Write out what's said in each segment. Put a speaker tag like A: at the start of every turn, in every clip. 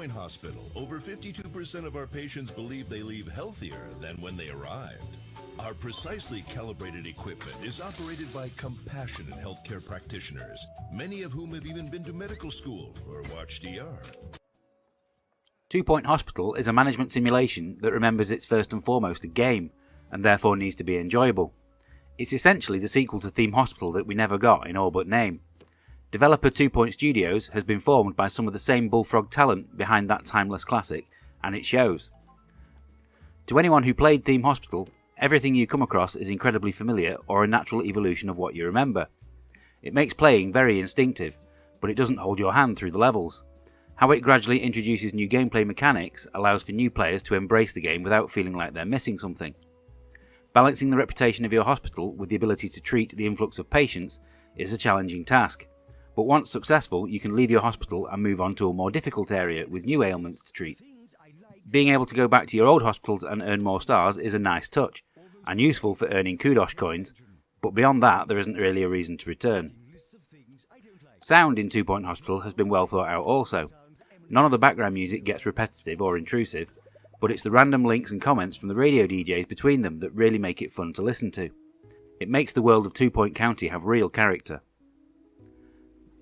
A: Point Hospital, over 52% of our patients believe they leave healthier than when they arrived. Our precisely calibrated equipment is operated by compassionate healthcare practitioners, many of whom have even been to medical school or watched ER.
B: 2 Point Hospital is a management simulation that remembers it's first and foremost a game, and therefore needs to be enjoyable. It's essentially the sequel to Theme Hospital that we never got in all but name. Developer 2 Point Studios has been formed by some of the same bullfrog talent behind that timeless classic, and it shows. To anyone who played Theme Hospital, everything you come across is incredibly familiar or a natural evolution of what you remember. It makes playing very instinctive, but it doesn't hold your hand through the levels. How it gradually introduces new gameplay mechanics allows for new players to embrace the game without feeling like they're missing something. Balancing the reputation of your hospital with the ability to treat the influx of patients is a challenging task, but once successful you can leave your hospital and move on to a more difficult area with new ailments to treat. Being able to go back to your old hospitals and earn more stars is a nice touch, and useful for earning kudos coins, but beyond that there isn't really a reason to return. Sound in 2 Point Hospital has been well thought out also. None of the background music gets repetitive or intrusive, but it's the random links and comments from the radio DJs between them that really make it fun to listen to. It makes the world of 2 Point County have real character.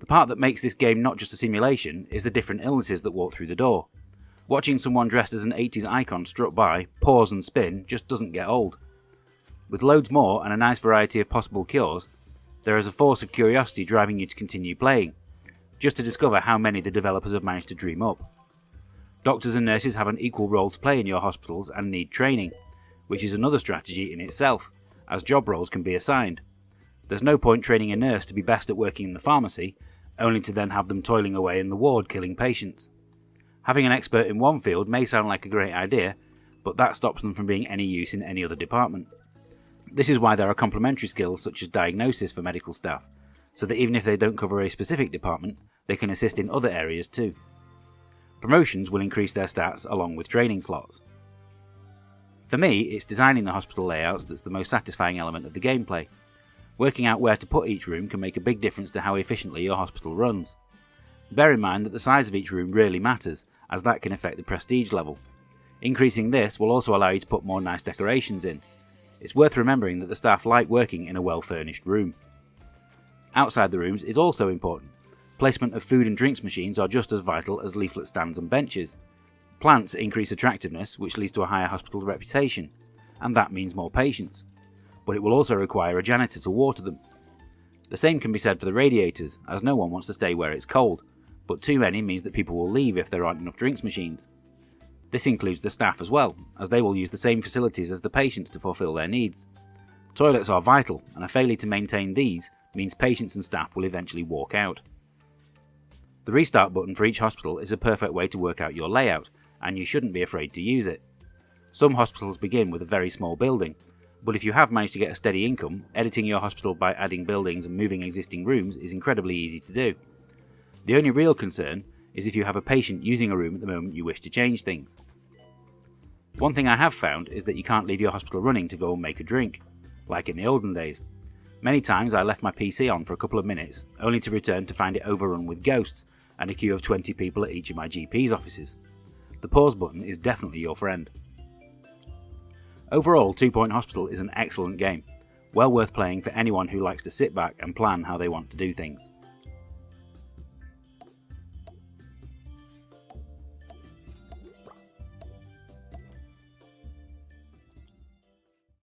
B: The part that makes this game not just a simulation is the different illnesses that walk through the door. Watching someone dressed as an 80s icon strut by, pause and spin just doesn't get old. With loads more and a nice variety of possible cures, there is a force of curiosity driving you to continue playing, just to discover how many the developers have managed to dream up. Doctors and nurses have an equal role to play in your hospitals and need training, which is another strategy in itself, as job roles can be assigned. There's no point training a nurse to be best at working in the pharmacy, only to then have them toiling away in the ward killing patients. Having an expert in one field may sound like a great idea, but that stops them from being any use in any other department. This is why there are complementary skills such as diagnosis for medical staff, so that even if they don't cover a specific department, they can assist in other areas too. Promotions will increase their stats along with training slots. For me, it's designing the hospital layouts that's the most satisfying element of the gameplay. Working out where to put each room can make a big difference to how efficiently your hospital runs. Bear in mind that the size of each room really matters, as that can affect the prestige level. Increasing this will also allow you to put more nice decorations in. It's worth remembering that the staff like working in a well-furnished room. Outside the rooms is also important. Placement of food and drinks machines are just as vital as leaflet stands and benches. Plants increase attractiveness, which leads to a higher hospital reputation, and that means more patients. But it will also require a janitor to water them. The same can be said for the radiators, as no one wants to stay where it's cold, but too many means that people will leave if there aren't enough drinks machines. This includes the staff as well, as they will use the same facilities as the patients to fulfill their needs. Toilets are vital, and a failure to maintain these means patients and staff will eventually walk out. The restart button for each hospital is a perfect way to work out your layout, and you shouldn't be afraid to use it. Some hospitals begin with a very small building, but if you have managed to get a steady income, editing your hospital by adding buildings and moving existing rooms is incredibly easy to do. The only real concern is if you have a patient using a room at the moment you wish to change things. One thing I have found is that you can't leave your hospital running to go and make a drink, like in the olden days. Many times I left my PC on for a couple of minutes, only to return to find it overrun with ghosts and a queue of 20 people at each of my GP's offices. The pause button is definitely your friend. Overall, 2 Point Hospital is an excellent game, well worth playing for anyone who likes to sit back and plan how they want to do things.